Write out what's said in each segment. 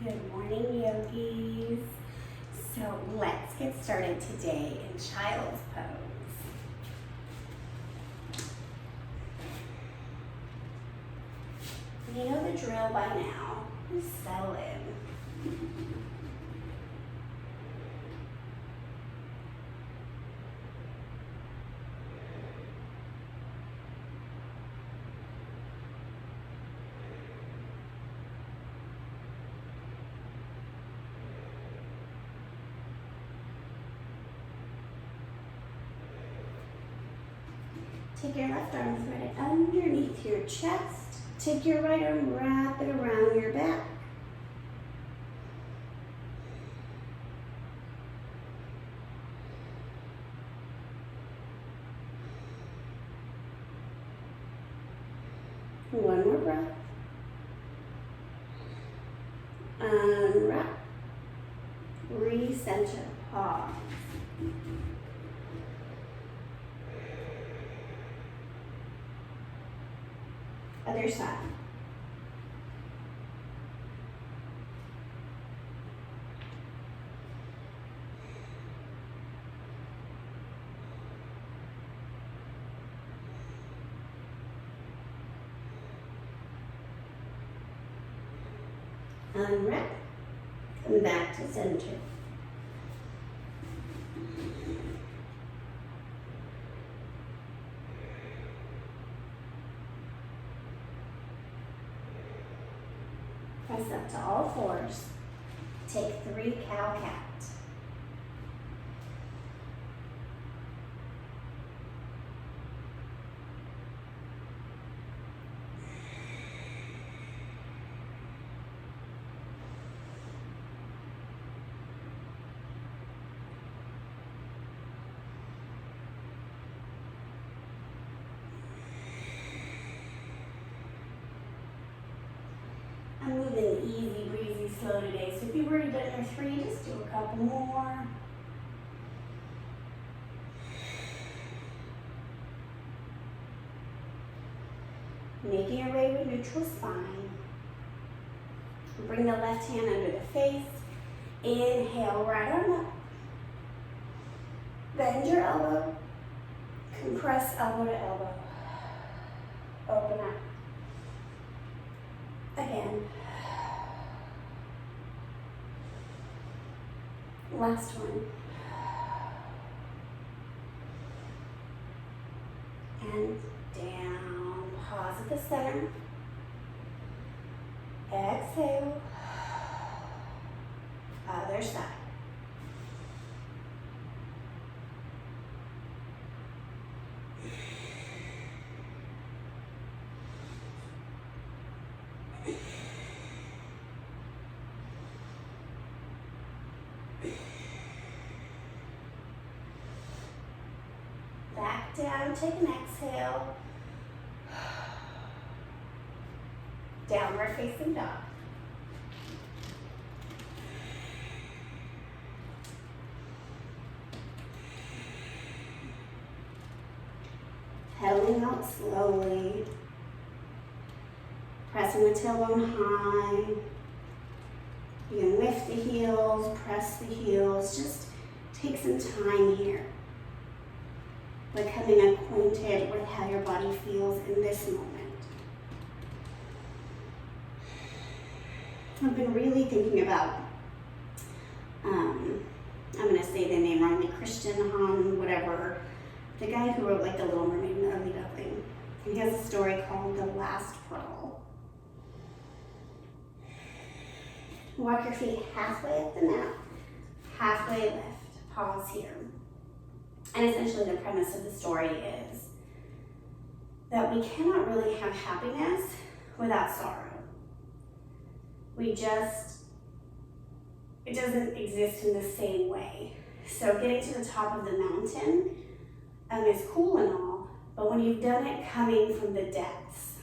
Good morning, yogis. So let's get started today in child's pose. You know the drill by now. Just settle in. Take your left arm, thread it underneath your chest. Take your right arm, wrap it around your back. One more breath. Unwrap. Recenter. Pause. Other side. Unwrap. Come back to center. Press up to all fours. Take 3 cow-cat. I'm moving easy, breezy, slow today. So if you've already done your 3, just do a couple more. Making your way with neutral spine. Bring the left hand under the face. Inhale, right arm up. Bend your elbow. Compress elbow to elbow. Open up. Again. Last one. And down. Pause at the center. Exhale. Other side. Back down, take an exhale. Downward facing dog. Pedaling out slowly. Pressing the tailbone high. You can lift the heels, press the heels. Just take some time here. Becoming acquainted with how your body feels in this moment. I've been really thinking about, I'm going to say the name wrong, like Christian Han, whatever, the guy who wrote like The Little Mermaid and the Ugly Duckling. And he has a story called The Last Pearl. Walk your feet halfway up the mat, halfway lift, pause here. And essentially the premise of the story is that we cannot really have happiness without sorrow. It doesn't exist in the same way. So getting to the top of the mountain is cool and all, but when you've done it coming from the depths,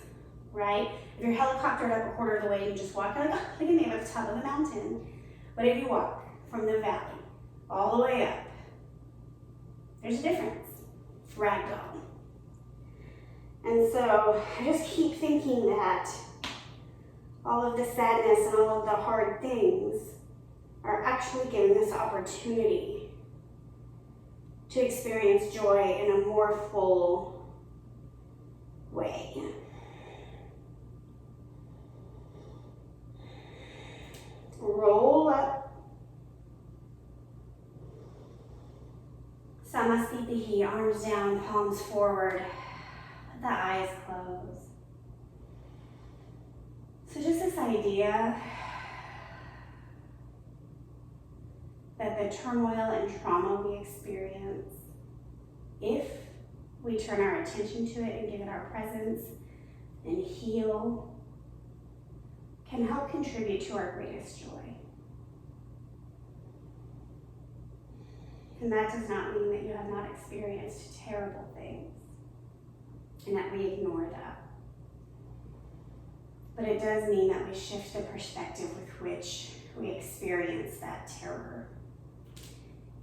right? If you're helicoptered up a quarter of the way and you just walk, like, oh, look at me, I'm at the top of the mountain. But if you walk from the valley all the way up, there's a difference. Ragdoll. And so I just keep thinking that all of the sadness and all of the hard things are actually giving us opportunity to experience joy in a more full way. Roll up. Samasthiti, arms down, palms forward, let the eyes close. So just this idea that the turmoil and trauma we experience, if we turn our attention to it and give it our presence and heal, can help contribute to our greatest joy. And that does not mean that you have not experienced terrible things and that we ignore that. But it does mean that we shift the perspective with which we experience that terror.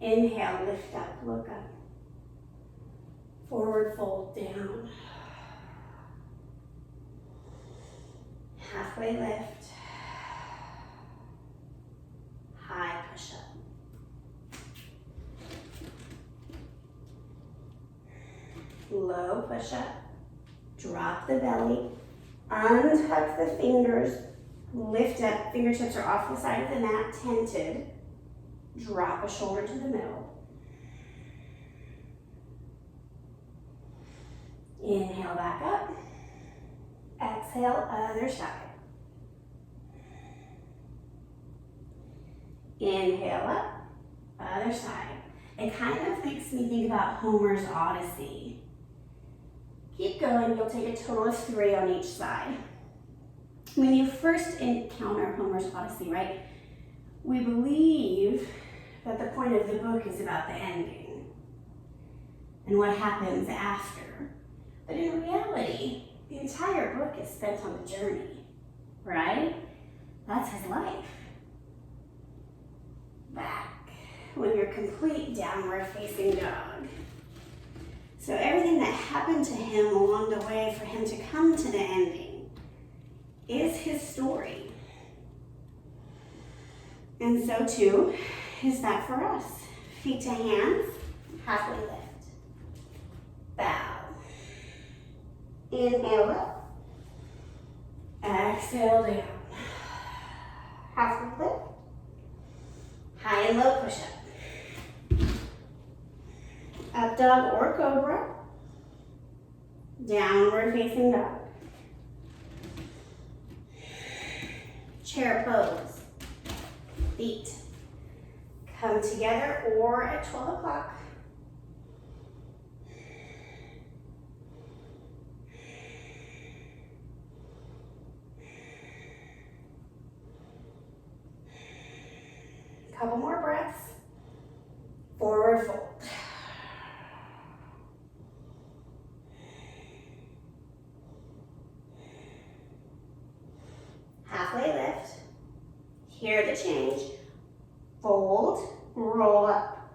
Inhale, lift up, look up. Forward fold down. Halfway lift. High push up. Low push up. Drop the belly. Untuck the fingers. Lift up. Fingertips are off the side of the mat, tented. Drop a shoulder to the middle. Inhale back up. Exhale, other side. Inhale up, other side. It kind of makes me think about Homer's Odyssey. Keep going, you'll take a total of 3 on each side. When you first encounter Homer's Odyssey, right, we believe that the point of the book is about the ending and what happens after. But in reality, the entire book is spent on the journey, right? That's his life. Back, when you're complete downward facing dog. So everything that happened to him along the way for him to come to the ending is his story. And so too is that for us. Feet to hands, halfway lift. Bow. Inhale up. Exhale down. Halfway lift. High and low push up. Up dog or cobra. Downward facing dog. Chair pose. Feet come together or at 12 o'clock. Couple more breaths. Forward fold. Halfway lift. Hear the change. Fold, roll up.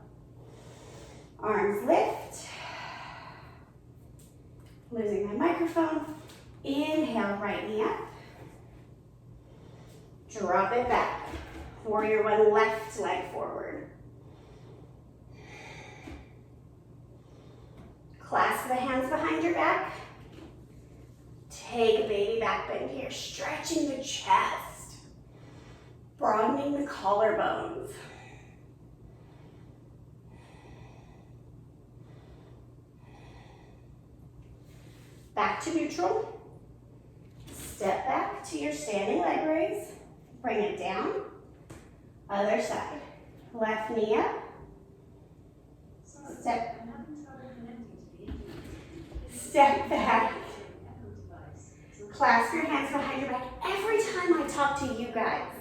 Arms lift. Losing my microphone. Inhale, right knee up. Drop it back. Warrior one, left leg forward. Clasp the hands behind your back. Take a baby back bend here, stretching the chest, broadening the collarbones. Back to neutral. Step back to your standing leg raise. Bring it down. Other side. Left knee up. Step back. Clasp your hands behind your back. Every time I talk to you guys,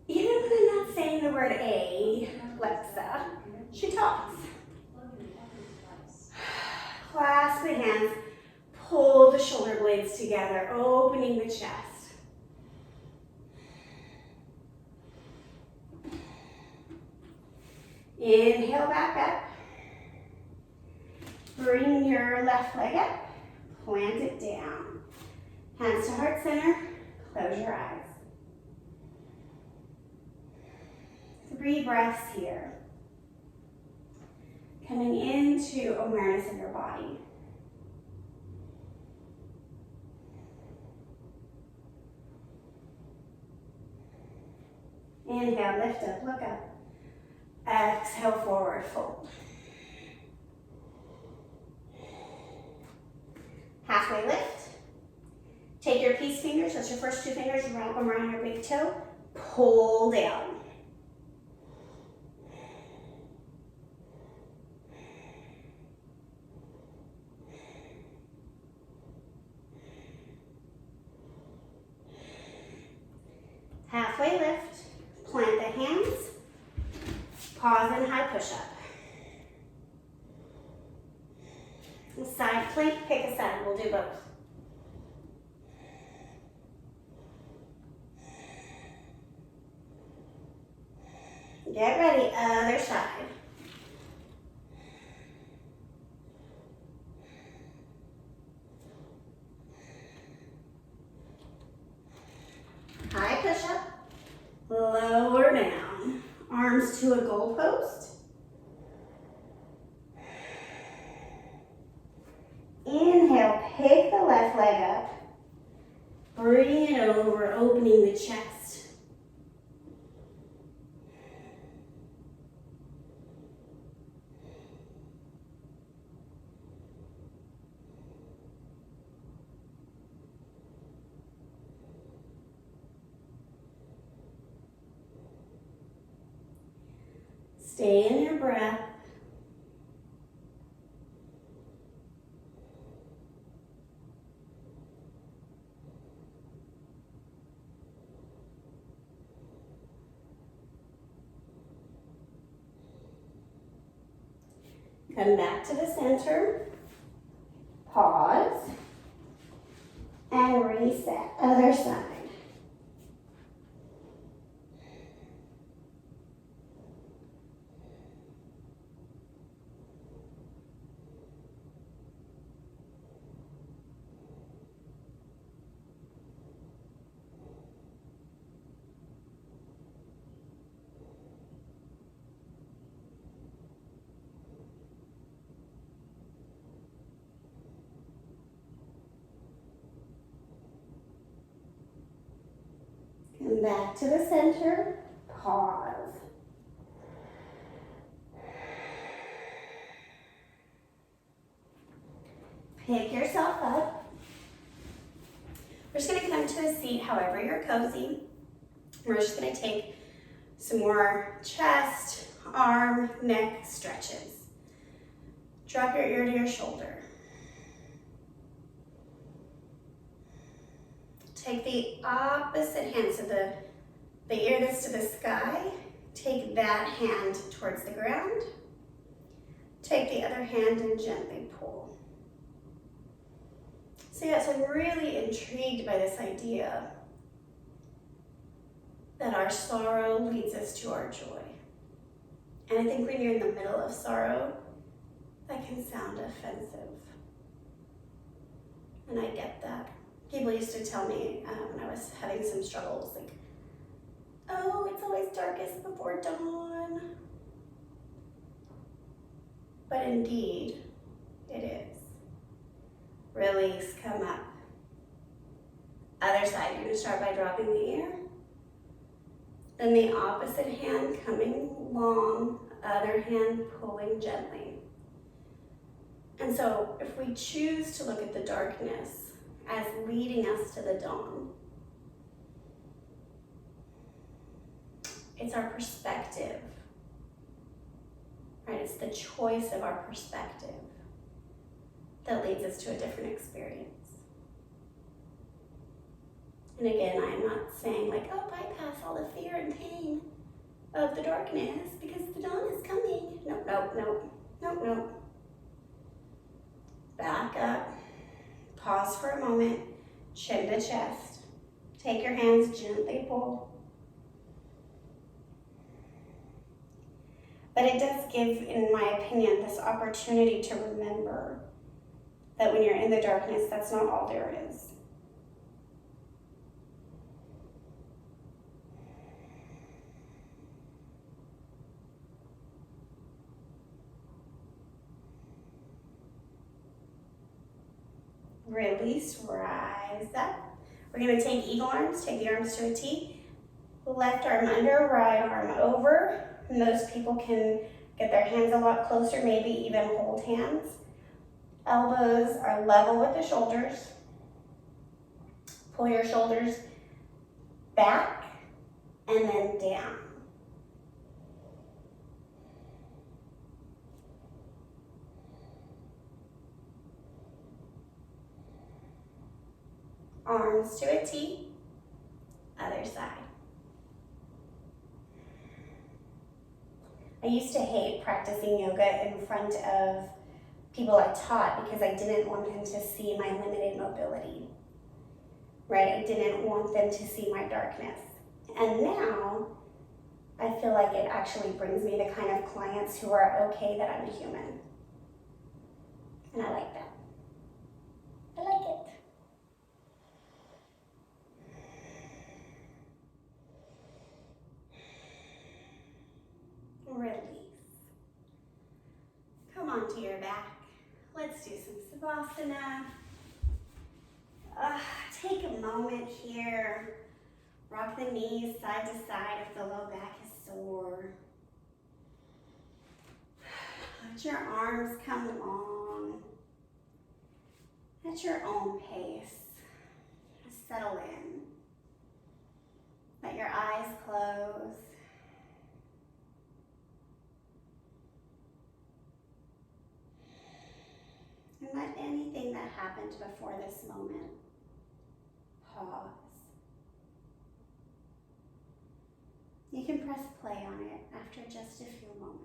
even when I'm not saying the word Alexa, she talks. Clasp the hands. Pull the shoulder blades together, opening the chest. Inhale back up. Bring your left leg up. Plant it down. Hands to heart center. Close your eyes. 3 breaths here. Coming into awareness of your body. Inhale, lift up, look up. Exhale, forward fold. Halfway lift. Take your peace fingers, that's your first 2 fingers, wrap them around your big toe. Pull down. Halfway lift, plant the hands, pause and high push-up. Side plank, pick a side, we'll do both. Get ready, other side. High push-up, lower down, arms to a goalpost. Inhale, pick the left leg up, bring it over, opening the chest. Stay in your breath. Come back to the center. Pause. And reset. Other side. Come back to the center, pause. Pick yourself up. We're just gonna come to a seat however you're cozy. We're just gonna take some more chest, arm, neck stretches. Drop your ear to your shoulder. Take the opposite hand, so the ear that's to the sky, take that hand towards the ground. Take the other hand and gently pull. So yeah, so I'm really intrigued by this idea that our sorrow leads us to our joy. And I think when you're in the middle of sorrow, that can sound offensive. And I get that. People used to tell me when I was having some struggles, like, oh, it's always darkest before dawn. But indeed, it is. Release, come up. Other side, you're gonna start by dropping the ear. Then the opposite hand coming long, other hand pulling gently. And so if we choose to look at the darkness as leading us to the dawn, it's our perspective, right? It's the choice of our perspective that leads us to a different experience. And again, I am not saying like, oh, bypass all the fear and pain of the darkness because the dawn is coming. No, no, no, no, no. Back up. Pause for a moment, chin to chest. Take your hands, gently pull. But it does give, in my opinion, this opportunity to remember that when you're in the darkness, that's not all there is. Release, rise up. We're going to take eagle arms, take the arms to a T. Left arm under, right arm over. Most people can get their hands a lot closer, maybe even hold hands. Elbows are level with the shoulders. Pull your shoulders back and then down. Arms to a T, other side. I used to hate practicing yoga in front of people I taught because I didn't want them to see my limited mobility, right? I didn't want them to see my darkness. And now I feel like it actually brings me the kind of clients who are okay that I'm a human. And I like that. I like it. Release. Come onto your back. Let's do some Savasana. Take a moment here. Rock the knees side to side if the low back is sore. Let your arms come along at your own pace. Settle in. Let your eyes close. And let anything that happened before this moment pause. You can press play on it after just a few moments.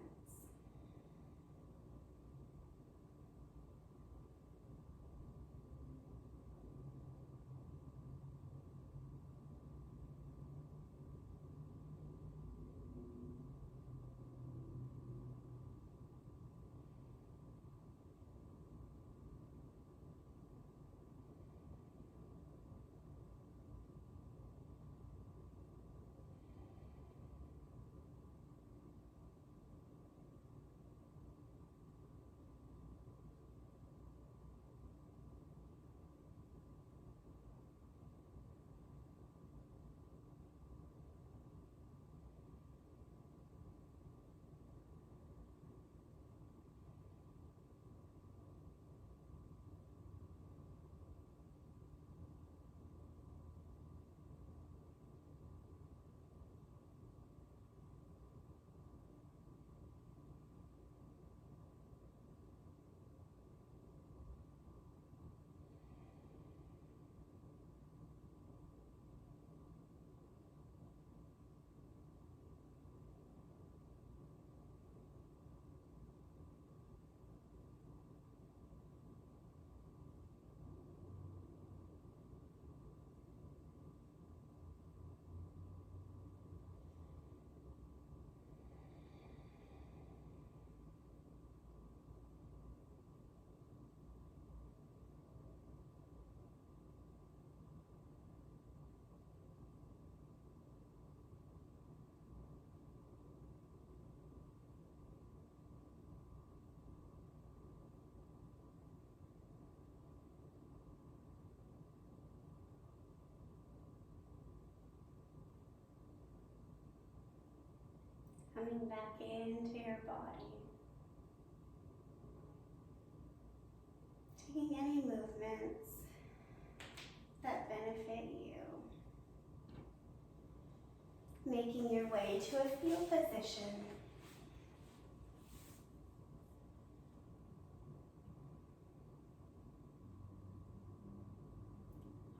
Coming back into your body. Taking any movements that benefit you. Making your way to a fetal position.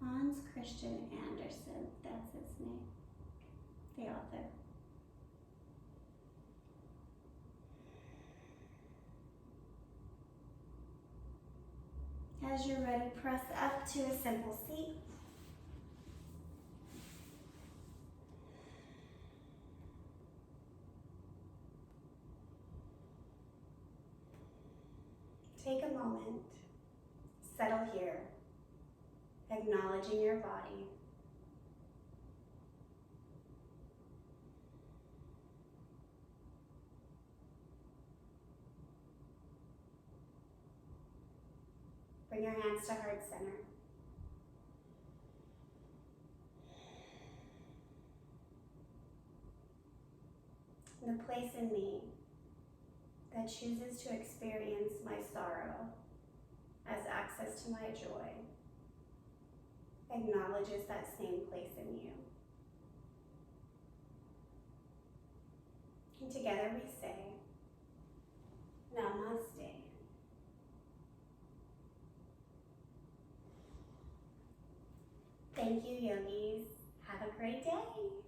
Hans Christian Andersen, that's his name, the author. As you're ready, press up to a simple seat. Take a moment, settle here, acknowledging your body. Bring your hands to heart center. The place in me that chooses to experience my sorrow as access to my joy acknowledges that same place in you. And together we say, Namaste. Thank you, yogis. Have a great day.